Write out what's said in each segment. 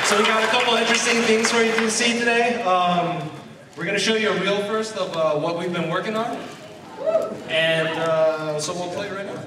So we got a couple interesting things for you to see today. We're going to show you a reel first of what we've been working on. And so we'll play right now.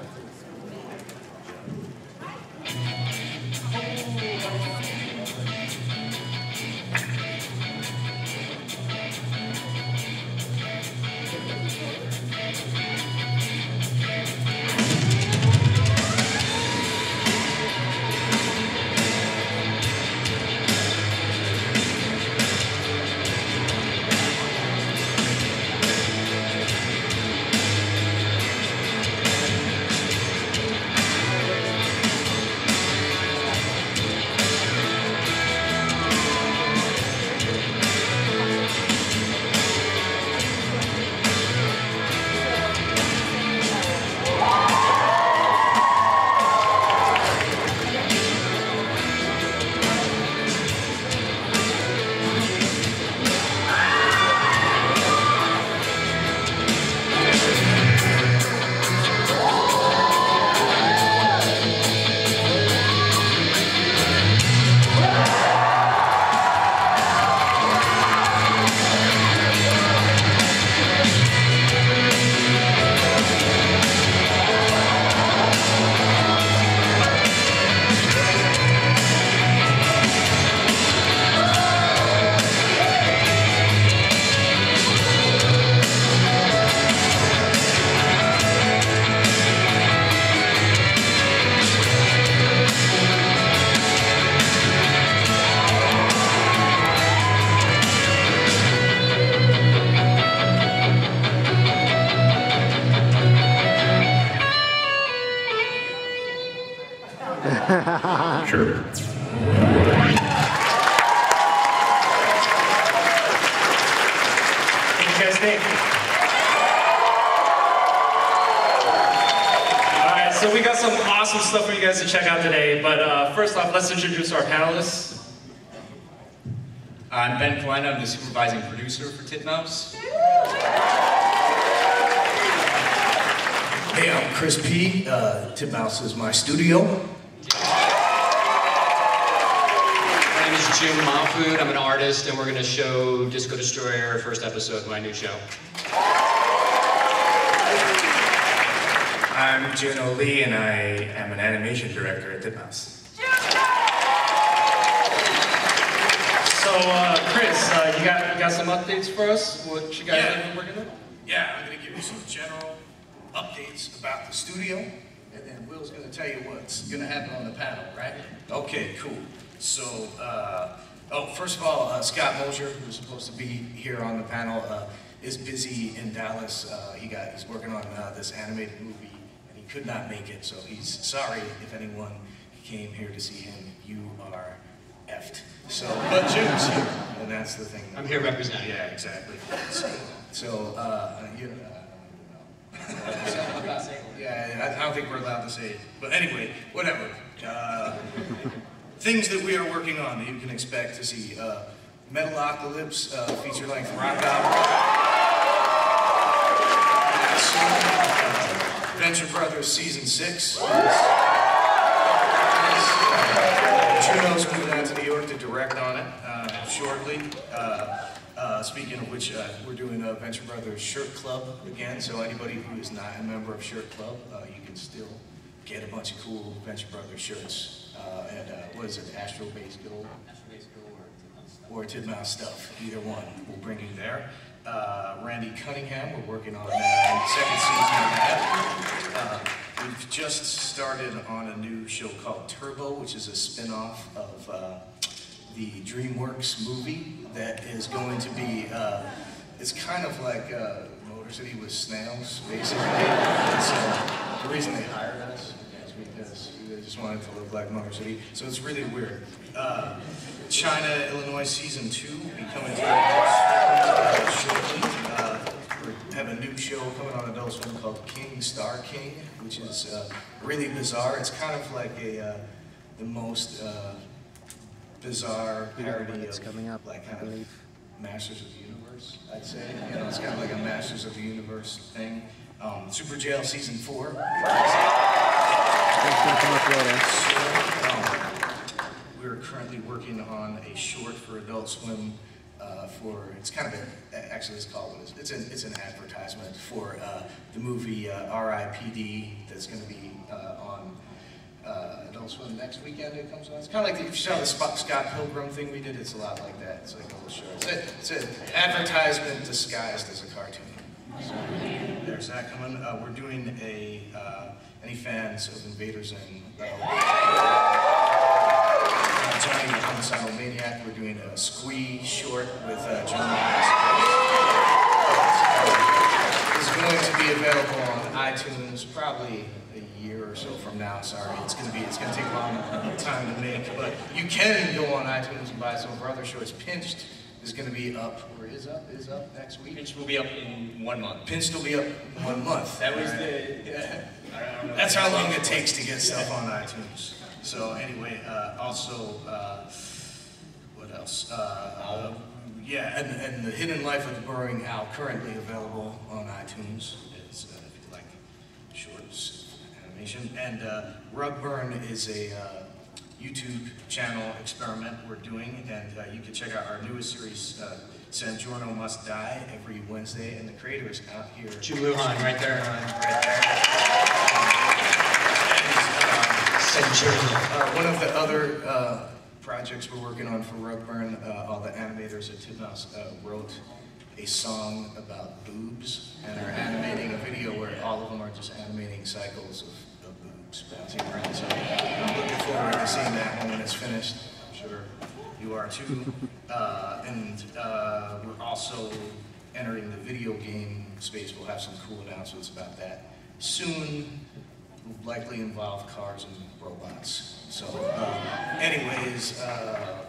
Sure. What do you guys think? Alright, so we got some awesome stuff for you guys to check out today, but first off, let's introduce our panelists. I'm Ben Klein, I'm the supervising producer for Titmouse. Hey, I'm Chris P. Titmouse is my studio. My name is Jim Mahfood. I'm an artist, and we're going to show Disco Destroyer, first episode of my new show. I'm Juno Lee, and I am an animation director at Titmouse. So, Chris, you got some updates for us? What you guys have been working on? Yeah, I'm going to give you some general updates about the studio, and then Will's going to tell you what's going to happen on the panel, right? Okay, cool. So, first of all, Scott Mosier, who's supposed to be here on the panel, is busy in Dallas. He's working on this animated movie, and he could not make it, so he's sorry if anyone came here to see him. You are effed. So, but Jim's here, and that's the thing. I'm here representing. Yeah, exactly. So you know. Yeah, I don't think we're allowed to say it. But anyway, whatever. Things that we are working on that you can expect to see. Metalocalypse, feature-length rock album. Venture Brothers Season 6. Juno's moving out to New York to direct on it shortly. Speaking of which, we're doing a Venture Brothers Shirt Club again, so anybody who is not a member of Shirt Club, you can still get a bunch of cool Venture Brothers shirts. What is it, Astro Base Gold? Or Titmouse stuff, either one. We'll bring you there. Randy Cunningham, we're working on second season of that. We've just started on a new show called Turbo, which is a spin-off of the DreamWorks movie that is going to be, it's kind of like Motor City with snails, basically. So the reason they hired us is because they just wanted to look like Motor City. So it's really weird. China, Illinois Season 2 will be coming to Adult shortly. We have a new show coming on Adult Swim called King Star King, which is really bizarre. It's kind of like the most bizarre parody of coming up, like kind of Masters of the Universe, I'd say. You know, it's kind of like a Masters of the Universe thing. Super Jail Season 4. We're currently currently working on a short for Adult Swim it's kind of actually it's called, it's an advertisement for the movie R.I.P.D. that's going to be on Adult Swim next weekend. It comes on. It's kind of like if you saw the Scott Pilgrim thing we did. It's a lot like that. It's like a little short. It's an advertisement disguised as a cartoon. So there's that coming. We're doing any fans of Invader Zim? Johnny the Homicidal Maniac. We're doing a Squee short with John. It's going to be available on iTunes probably a year or so from now. Sorry, it's going to take a long time to make, but you can go on iTunes and buy some of our other shorts. Pinched is going to be up, or is up next week. Pinched will be up in 1 month. Pinched will be up in 1 month. That was That's how long it takes to get stuff on iTunes. So anyway, also, what else? Yeah, and The Hidden Life of the Burrowing Owl, currently available on iTunes, is, if you like shorts, animation. And Rugburn is a YouTube channel experiment we're doing, and you can check out our newest series, San Giorno Must Die, every Wednesday, and the creator is out here. Jim Lujan, right there. One of the other projects we're working on for Rugburn, all the animators at Titmouse wrote a song about boobs, and are animating a video where all of them are just animating cycles of boobs bouncing around. So I'm looking forward to seeing that one when it's finished. I'm sure you are too. We're also entering the video game space. We'll have some cool announcements about that soon. Will likely involve cars and robots. So, anyways,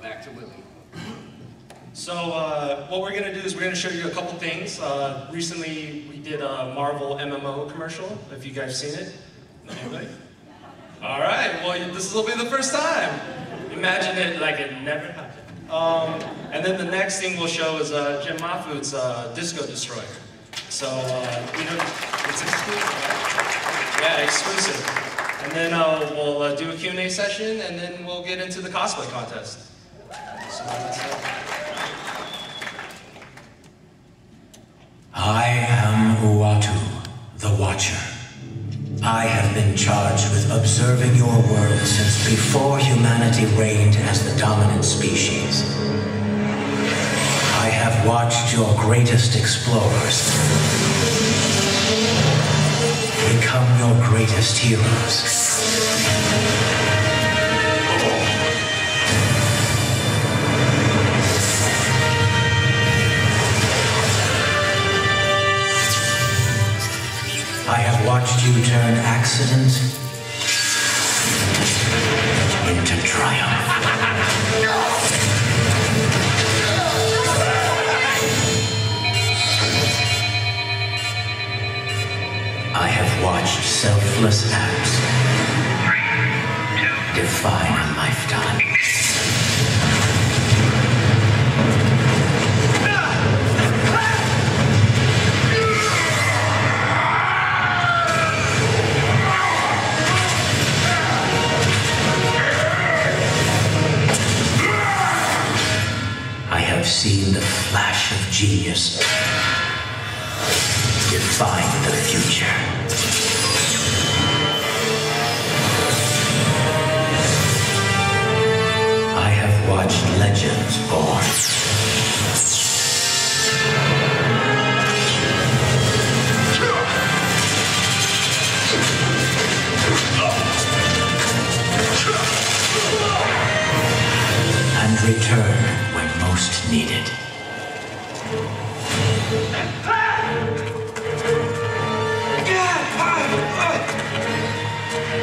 back to Willie. So, what we're going to do is we're going to show you a couple things. Recently, we did a Marvel MMO commercial. Have you guys seen it? Anybody? All right. Well, this will be the first time. Imagine it like it never happened. And then the next thing we'll show is Jim Mahfood's Disco Destroyer. So, it's exclusive. Yeah, exclusive. And then we'll do a Q&A session, and then we'll get into the cosplay contest. So I am Uatu, the Watcher. I have been charged with observing your world since before humanity reigned as the dominant species. I have watched your greatest explorers become your greatest heroes. I have watched you turn accident into triumph. I have watched selfless acts define a lifetime. I have seen the flash of genius define the future. I have watched legends born. And return when most needed.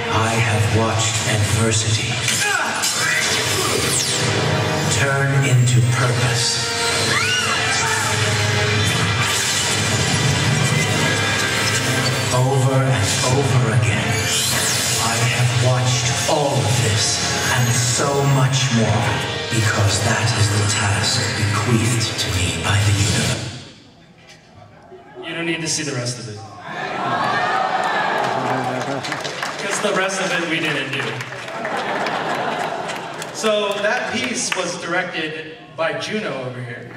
I have watched adversity turn into purpose. Over and over again, I have watched all of this and so much more, because that is the task bequeathed to me by the universe. you don't need to see the rest of it. Because the rest of it we didn't do. So that piece was directed by Juno over here.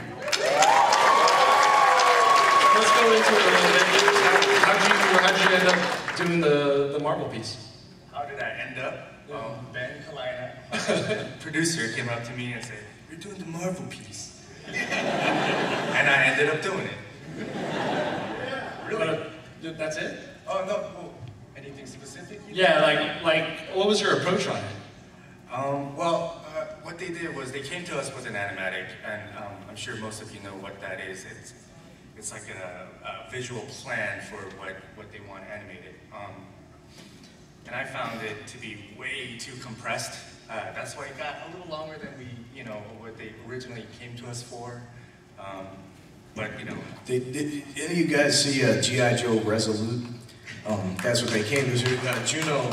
Let's go into it a little bit. How'd you end up doing the marble piece? How did I end up? Ben Kalina, producer, came up to me and said, "You're doing the Marvel piece." And I ended up doing it. Really? That's it? Oh, no. Oh, anything specific? Yeah, like, what was your approach on it? What they did was they came to us with an animatic, and I'm sure most of you know what that is. It's like a visual plan for what they want animated. And I found it to be way too compressed. That's why it got a little longer than what they originally came to us for. But did any of you guys see G.I. Joe Resolute? That's what they came to. Juno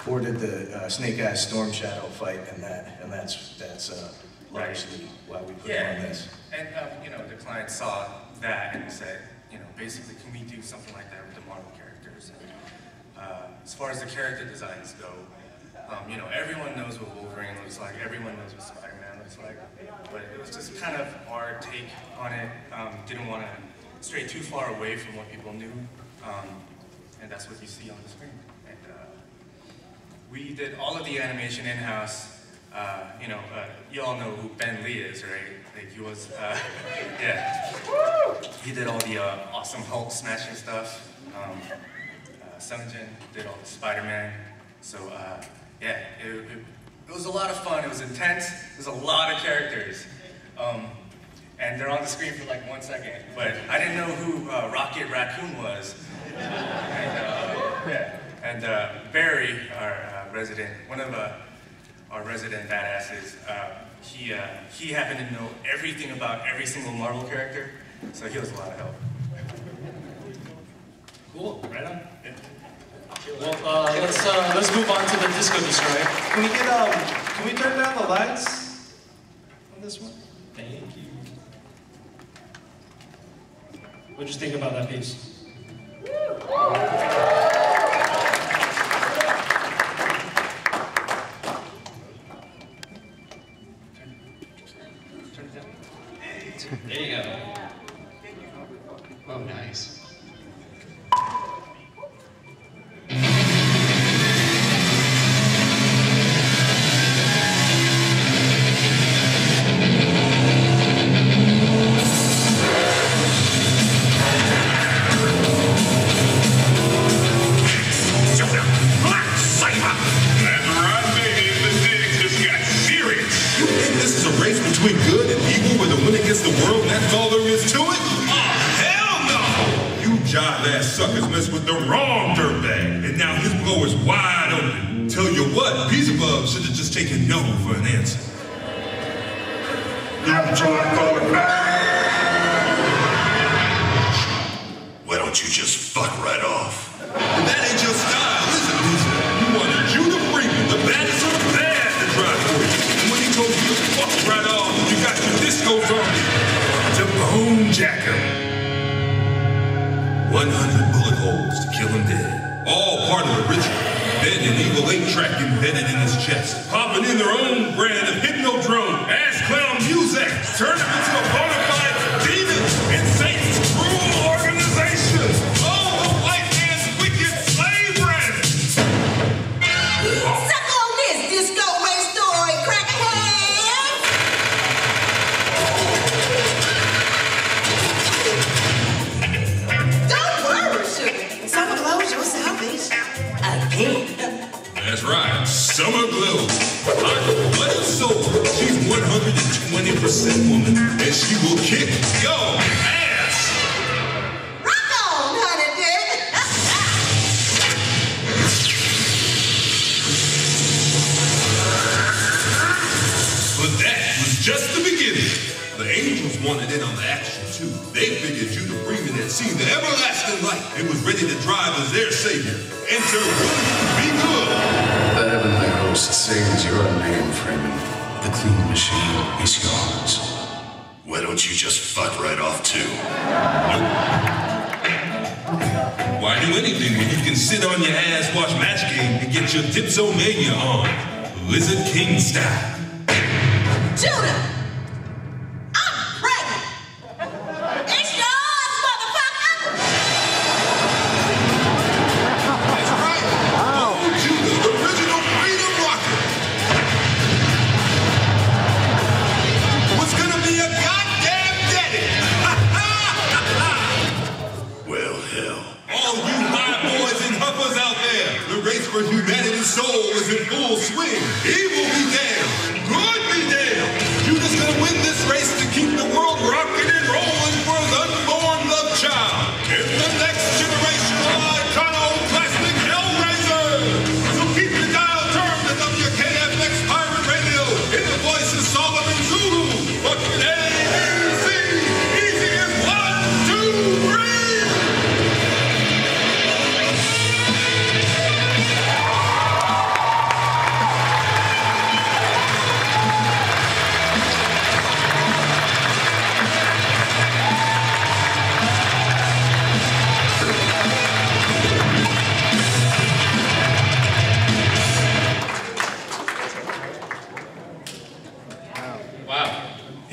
boarded the Snake Eyes Storm Shadow fight, and that's largely why we put it on this. And the client saw that and said, basically, can we do something like that with the Marvel characters? And, as far as the character designs go, everyone knows what Wolverine looks like, everyone knows what Spider-Man looks like, but it was just kind of our take on it. Didn't want to stray too far away from what people knew, and that's what you see on the screen. And we did all of the animation in-house. You all know who Ben Lee is, right? Like he was, yeah. He did all the awesome Hulk smashing stuff. Sungjin did all the Spider-Man. So yeah, it was a lot of fun. It was intense. There's a lot of characters. And they're on the screen for like 1 second. But I didn't know who Rocket Raccoon was. And Barry, our resident, one of our resident badasses, he happened to know everything about every single Marvel character, so he was a lot of help. Cool, right on. Yeah. Well, let's move on to the Disco Destroyer. Can we turn down the lights on this one? Thank you. What'd you think about that piece? There you go. Oh, nice. Between good and evil, where the winner gets the world, and that's all there is to it? Oh, hell no! You jive-ass suckers mess with the wrong dirtbag, and now his blower's wide open. Tell you what, Beelzebub should have just taken no for an answer. Why don't you just fuck right off? But that ain't your style, is it, Beelzebub? You wanted Judah Freeman, the baddest of the bad, to drive for you. And when he told you to fuck right off, you got your disco zombie to bone jacker. 100 bullet holes to kill him dead. All part of the ritual. Then an evil 8-track embedded in his chest. Popping in their own brand of hypnodrome, ass clown music. Turn them into a bona fide demon and Satan's cruel organization. Oh, the white man's wicked slave ran. Suck on this, Disco Race Story, crackhead! Don't worry, sugar. Summer Glow's your salvation. Again. That's right, Summer Glow. Our bloody soul. She's 120% woman, and she will kick your ass. Rock on, honey dick. But that was just the beginning. The angels wanted in on the action too. They figured Judah Freeman had seen the everlasting light and was ready to drive as their savior. Enter Be Good. The heavenly host sings your name, Freeman. The clean machine is yours. Why don't you just fuck right off too? Nope. Why do anything when you can sit on your ass, watch Match Game, and get your Dipsomania on? Lizard King style.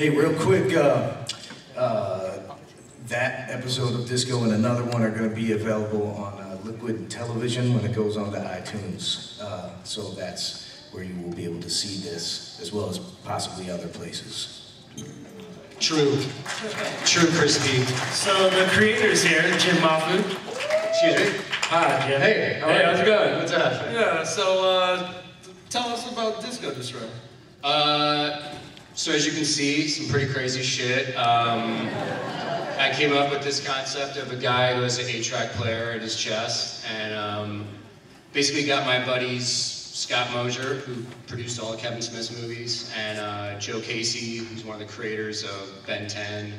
Hey, real quick, that episode of Disco and another one are going to be available on Liquid Television when it goes on to iTunes. So that's where you will be able to see this, as well as possibly other places. True. True, Crispy. So the creators here, Jim Mafu. Excuse me. Hi, Jim. Hey, how's it going? What's up? Yeah, so tell us about Disco Destroyer. So as you can see, some pretty crazy shit. I came up with this concept of a guy who has an 8-track player in his chest, and basically got my buddies Scott Mosier, who produced all of Kevin Smith's movies, and Joe Casey, who's one of the creators of Ben 10,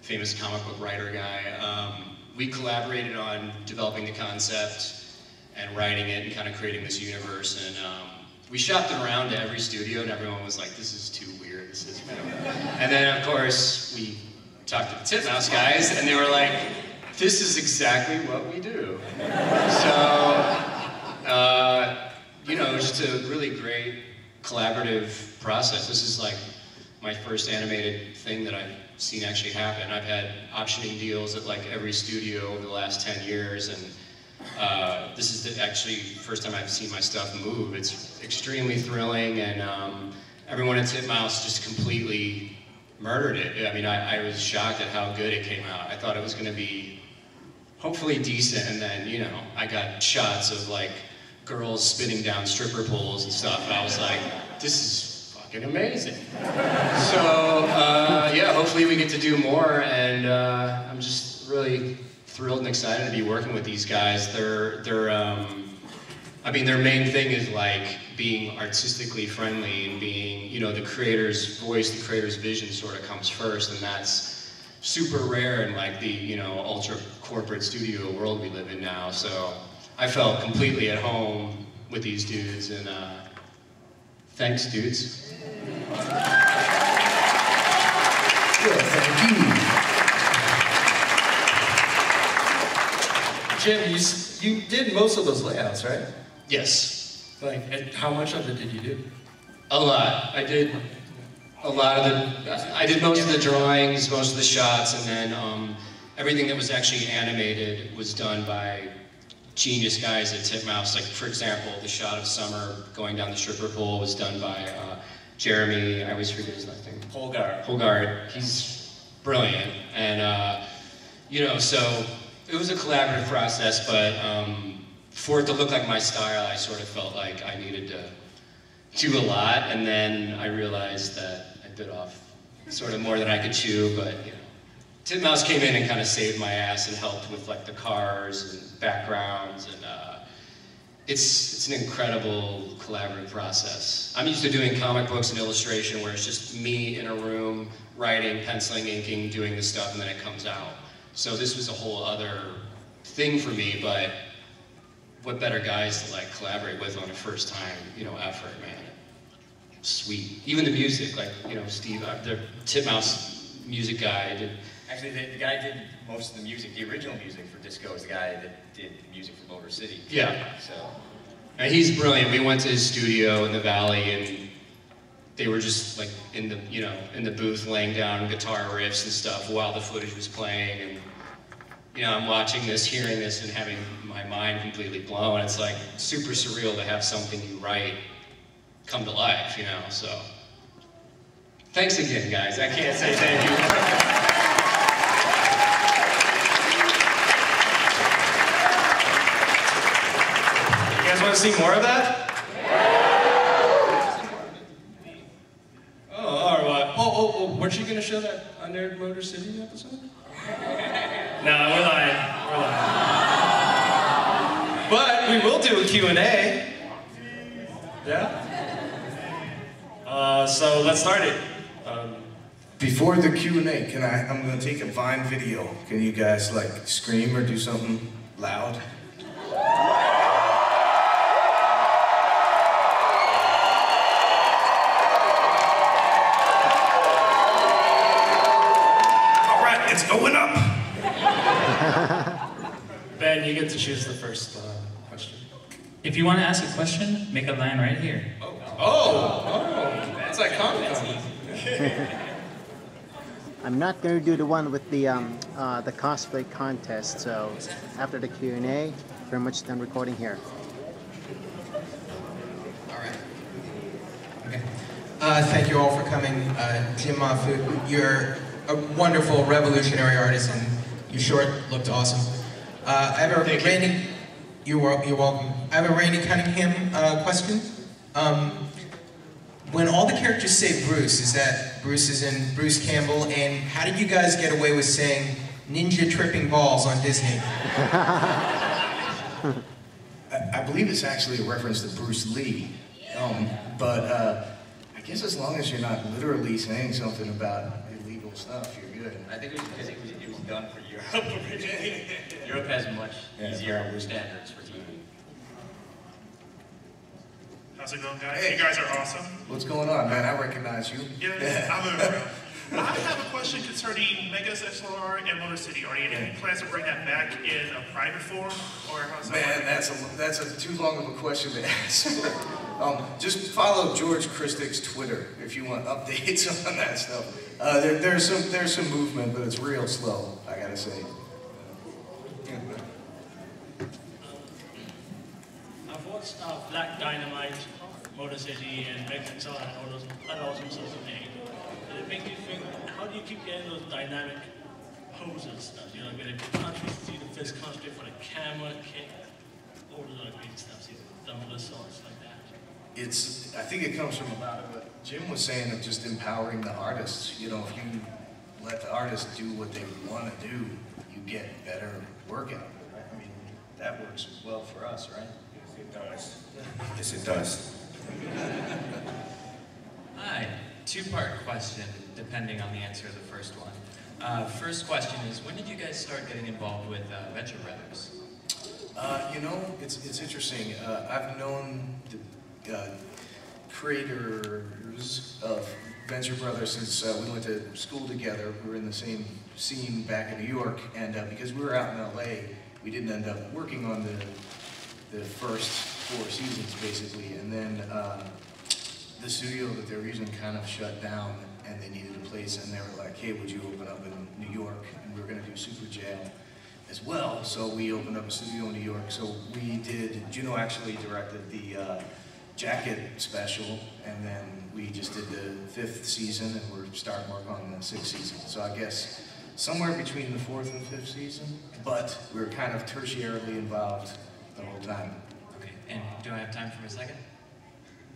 famous comic book writer guy. We collaborated on developing the concept and writing it and kind of creating this universe, and we shopped it around to every studio, and everyone was like, this is too weird, this is weird. And then, of course, we talked to the Titmouse guys, and they were like, this is exactly what we do. So, you know, it was just a really great collaborative process. This is like my first animated thing that I've seen actually happen. I've had optioning deals at like every studio over the last 10 years, and this is the actually first time I've seen my stuff move. It's extremely thrilling, and everyone at Titmouse just completely murdered it. I mean, I was shocked at how good it came out. I thought it was going to be hopefully decent, and then, you know, I got shots of like girls spinning down stripper poles and stuff, and I was like, this is fucking amazing. So, yeah, hopefully we get to do more, and I'm just really thrilled and excited to be working with these guys. I mean, their main thing is like being artistically friendly and being, you know, the creator's voice, the creator's vision sort of comes first, and that's super rare in like the, you know, ultra corporate studio world we live in now. So I felt completely at home with these dudes, and thanks, dudes. Well, thank you. Jim, you did most of those layouts, right? Yes. Like, and how much of it did you do? A lot. I did a lot of the, I did most of the drawings, most of the shots, and then everything that was actually animated was done by genius guys at Titmouse. Like, for example, the shot of Summer going down the stripper pole was done by Jeremy, I always forget his last name. Holgard. He's brilliant. And, you know, so it was a collaborative process, but for it to look like my style, I sort of felt like I needed to do a lot, and then I realized that I bit off sort of more than I could chew, but, you know. Titmouse came in and kind of saved my ass and helped with like the cars and backgrounds, and it's an incredible collaborative process. I'm used to doing comic books and illustration where it's just me in a room writing, penciling, inking, doing the stuff, and then it comes out. So this was a whole other thing for me, but what better guys to like collaborate with on a first time, you know, effort, man. Sweet. Even the music, like, you know, Steve, the Titmouse music guy did. Actually, the guy did most of the music. The original music for Disco is the guy that did music for Motor City. Yeah. So. And he's brilliant. We went to his studio in the Valley, and they were just like in the, you know, in the booth laying down guitar riffs and stuff while the footage was playing. And, you know, I'm watching this, hearing this, and having my mind completely blown. It's like super surreal to have something you write come to life, you know, so. Thanks again, guys. I can't say thank you. You guys want to see more of that? Oh, all right. Oh, weren't you going to show that Under Motor City episode? No, we're lying. We're lying. But we will do a Q&A. Yeah? So let's start it. Before the Q&A, I'm going to take a Vine video. Can you guys like scream or do something loud? All right, it's going up. Ben, you get to choose the first question. If you want to ask a question, make a line right here. Oh, that's iconic. I'm not going to do the one with the cosplay contest. So after the Q&A, pretty much done recording here. All right. Okay. Thank you all for coming. Jim Mahfood, you're a wonderful revolutionary artist, and your short looked awesome. I have a Randy. You're welcome. I have a Randy Cunningham question. When all the characters say Bruce, is that Bruce is in Bruce Campbell? And how did you guys get away with saying ninja tripping balls on Disney? I believe it's actually a reference to Bruce Lee, but I guess as long as you're not literally saying something about illegal stuff, you're good. I think it was because it was done for Europe originally. Europe has much easier standards for TV. How's it going, guys? Hey. You guys are awesome. What's going on, man? I recognize you. Yeah, I'm over. I have a question concerning Megas XLR and Motor City. Are you any plans to bring that back in a private form, or how's that? Man, that's a too long of a question to ask. Just follow George Christick's Twitter if you want updates on that stuff. There's some movement, but it's real slow, I gotta say. I've watched Black Dynamite, Motor City, and Megas XLR and all those awesome sorts of things. It makes me think, how do you keep getting those dynamic poses stuff? You know, where the country, see the fist concentrate for the camera, kick, all the other great stuff, see the dumbbell sorts like that. I think it comes from about what Jim was saying of just empowering the artists. You know, if you let the artists do what they want to do, you get better work out of it, right? I mean, that works well for us, right? Yes, it does. Yes, it does. Hi. Two-part question, depending on the answer to the first one. First question is, when did you guys start getting involved with Venture Brothers? You know, it's interesting. I've known the creators of Venture Brothers since we went to school together. We were in the same scene back in New York, and because we were out in LA, we didn't end up working on the first 4 seasons, basically, and then the studio that they were using kind of shut down, and they needed a place, and they were like, hey, would you open up in New York? And we were going to do Super Jail as well, so we opened up a studio in New York. So we did, Juno actually directed the Jacket special, and then we just did the 5th season, and we're starting work on the 6th season. So I guess somewhere between the 4th and 5th season, but we were kind of tertiarily involved the whole time. Okay, and do I have time for a second?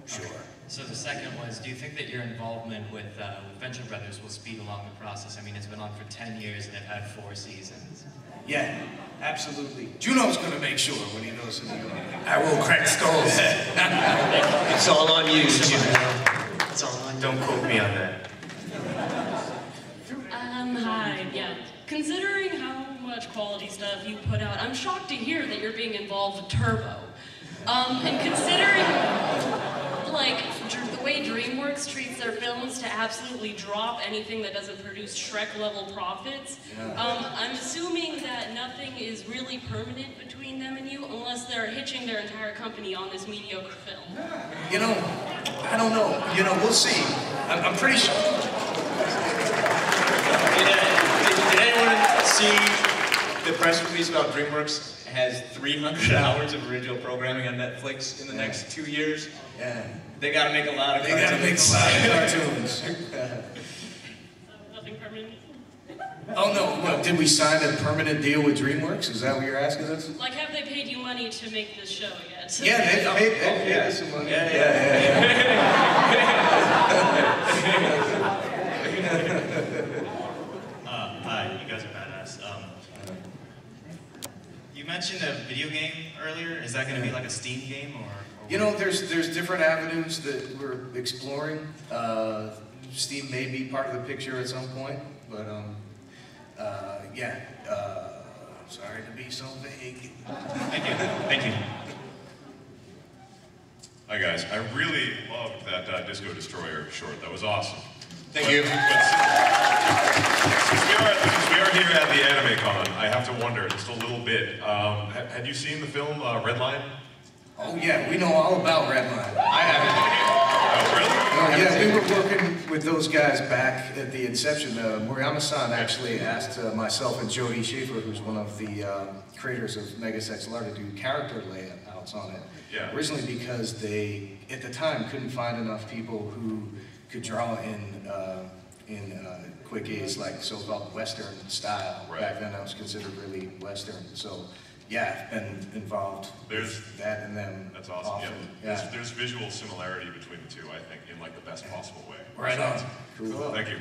Sure. Okay. So the second was, do you think that your involvement with Venture Brothers will speed along the process? I mean, it's been on for 10 years and it had 4 seasons. Yeah, absolutely. Juno's gonna make sure when he goes to New York. I will crack skulls. It's all on you, Juno. It's all on you. Don't quote me on that. Hi, yeah. Considering how much quality stuff you put out, I'm shocked to hear that you're being involved with Turbo. And considering, like, the way DreamWorks treats their films to absolutely drop anything that doesn't produce Shrek-level profits, I'm assuming that nothing is really permanent between them and you unless they're hitching their entire company on this mediocre film. You know, I don't know. You know, we'll see. I'm pretty sure. Did anyone see the press release about DreamWorks has 300 hours of original programming on Netflix in the next 2 years? Yeah. They gotta make a lot of cartoons. They gotta make a lot of cartoons. Nothing permanent? Oh no, what, did we sign a permanent deal with DreamWorks? Is that what you're asking us? Like, have they paid you money to make this show yet? Yeah, they paid us some money. Yeah. Hi, you guys are badass. You mentioned a video game earlier. Is that going to be like a Steam game, or you know, there's different avenues that we're exploring. Steam may be part of the picture at some point, but yeah. Sorry to be so vague. Thank you. Thank you. Hi guys, I really loved that Disco Destroyer short. That was awesome. Thank you. Since we are here at the Anime Con, I have to wonder just a little bit. Had you seen the film Redline? Oh yeah, we know all about Redline. I haven't. Oh really? Yeah, we were working with those guys back at the inception. Moriyama-san actually asked myself and Jody Schaefer, who's one of the creators of Megas XLR, to do character layouts on it. Yeah. Originally because they, at the time, couldn't find enough people who could draw in quick A's, like so-called Western style. Right. Back then that was considered really Western. So yeah, I've been involved with that and them. That's awesome. Often. Yeah. There's visual similarity between the two, I think, in like the best possible way. Right on. Cool. Thank you.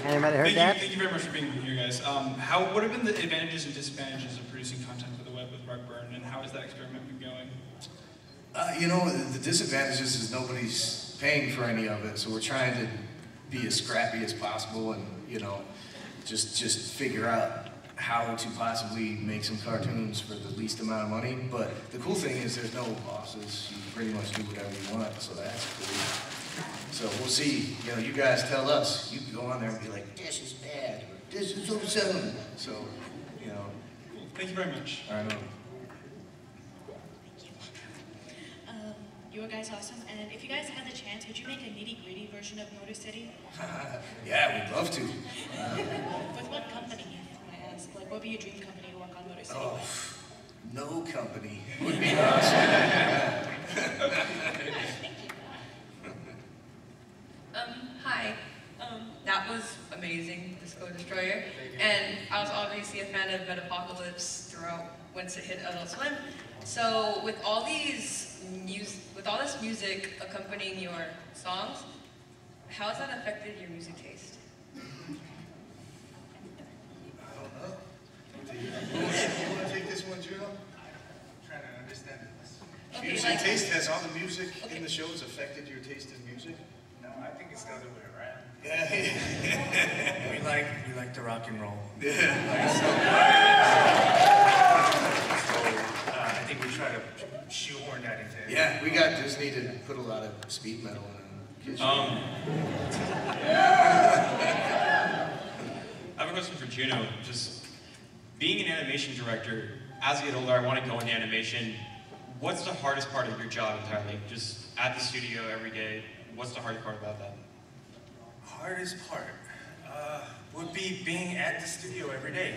Anybody heard that? Thank you very much for being here, guys. What have been the advantages and disadvantages of producing content for the web with Rugburn, and how has that experiment been going? You know, the disadvantages is nobody's paying for any of it, so we're trying to be as scrappy as possible and, you know, just figure out how to possibly make some cartoons for the least amount of money. But the cool thing is there's no bosses. You pretty much do whatever you want, so that's cool. So we'll see. You know, you guys tell us. You can go on there and be like, this is bad, or this is awesome. So, you know. Cool. Thank you very much. I know. You guys awesome, and if you guys had the chance, would you make a nitty-gritty version of Motor City? Yeah, we'd love to. With what company, if I ask? Like, what would be your dream company to work on Motor City with? No company would be awesome. Hi. That was amazing, Disco Destroyer. And I was obviously a fan of Metapocalypse throughout once it hit Adult Swim. So with all this music accompanying your songs, how has that affected your music taste? I don't know. You want to take this one, Juno? I'm trying to understand this. Okay, Music taste, has all the music in the shows affected your taste in music? No, I think it's the other way around. Yeah. we like to rock and roll. Yeah. I think we try to shoehorn that into it. Yeah, we got Disney to put a lot of speed metal in. I have a question for Juno. Just being an animation director, as I get older, I want to go into animation. What's the hardest part of your job entirely? Just at the studio every day, what's the hardest part about that? Hardest part would be being at the studio every day.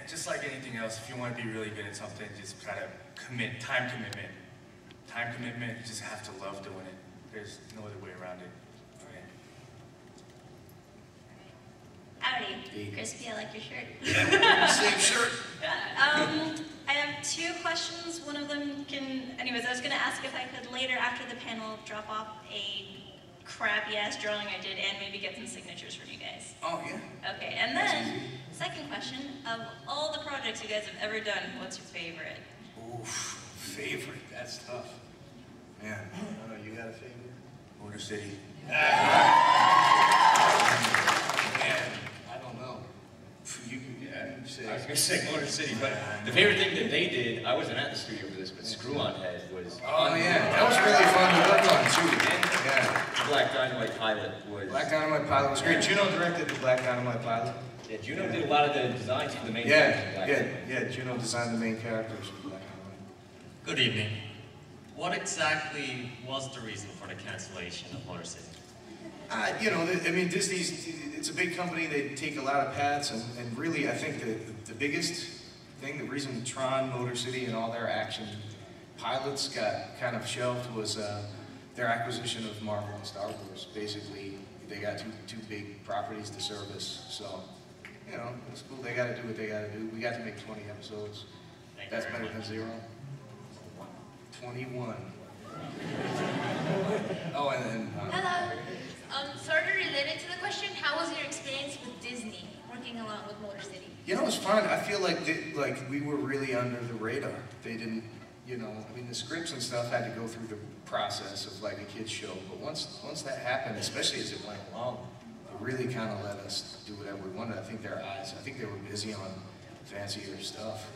Just like anything else, if you want to be really good at something, just try to commit, time commitment. Time commitment, you just have to love doing it. There's no other way around it. Okay. Howdy. Crispy, I like your shirt. Same shirt. I have two questions. One of them anyways, I was going to ask if I could later after the panel drop off a crappy-ass drawing I did and maybe get some signatures from you guys. Oh, yeah. Okay, and then, second question, of all the projects you guys have ever done, what's your favorite? Oof, favorite, that's tough. Man, I don't know, you got a favorite? Motor City. Man, I don't know. You say. I was going to say Motor City, but the favorite thing that they did, I wasn't at the studio for this, but Screw-On Head was... Oh yeah, that was really fun to work on too. Yeah. Black Dynamite Pilot was... Black Dynamite Pilot was great. Juno directed the Black Dynamite Pilot. Yeah, Juno did a lot of the designs for the main characters. Juno designed the main characters for Black Dynamite. Good evening. What exactly was the reason for the cancellation of Motor City? You know, I mean, Disney's, it's a big company, they take a lot of paths, and really, I think the biggest thing, the reason Tron, Motor City, and all their action pilots got kind of shelved was their acquisition of Marvel and Star Wars. Basically, they got two big properties to service, so, you know, it's cool, they gotta do what they gotta do. We got to make 20 episodes. That's better than 0. 21. Oh, and then... Hello. Sort of related to the question, how was your experience with Disney, working along with Motor City? You know, it's fun. I feel like we were really under the radar. They didn't, you know, I mean, the scripts and stuff had to go through the process of like a kid's show. But once that happened, especially as it went along, it really kind of let us do whatever we wanted. I think they were busy on fancier stuff.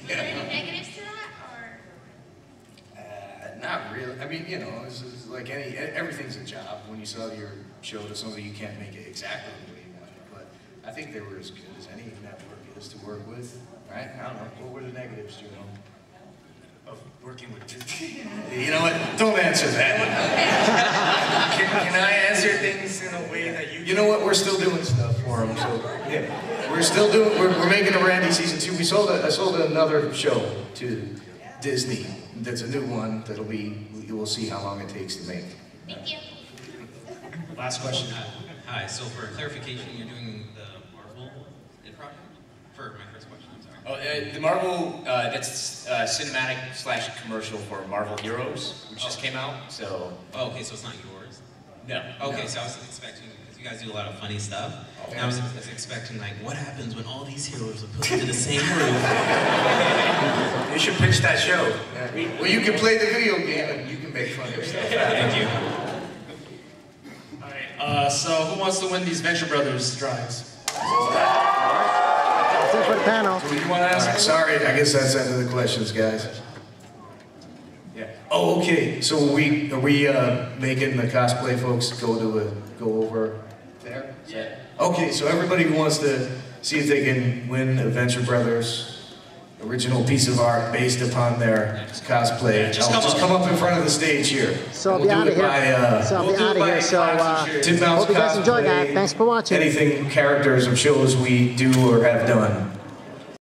Were there any negatives to that, or? Not really. I mean, you know, it's like everything's a job. When you sell your show to somebody, you can't make it exactly the way you want it. But I think they were as good as any network is to work with. Right? I don't know. What were the negatives, Juno? Of working with Disney. You know what? Don't answer that. Can I answer things in a way that you? You know what? We're still doing stuff for them. So yeah, we're still doing. We're making a Randy season 2. I sold another show to Disney. That's a new one. That'll be. We'll see how long it takes to make. Thank you. Last question. Hi. So for clarification, you're doing the Marvel project? For my first question, I'm sorry. Oh, the Marvel, that's cinematic/commercial for Marvel Heroes, which just came out, so... Oh, okay, so it's not yours? No. Okay, No. so I was expecting, because you guys do a lot of funny stuff, and I was expecting, like, what happens when all these heroes are put into the same room? You should pitch that show. Yeah. Well, you can play the video game and you can make fun of stuff. Thank you. Alright, so who wants to win these Venture Brothers drawings? That's it for the panel. So you want to ask? Right, sorry, I guess that's the end of the questions, guys. Yeah. Oh, okay. So are we making the cosplay folks go over there? Yeah. Okay, so everybody who wants to see if they can win a Venture Brothers original piece of art based upon their cosplay, just come up in front of the stage here. So I'll be out of here. Titmouse hope you guys enjoyed that. cosplay, Thanks for watching. Anything, characters of shows we do or have done.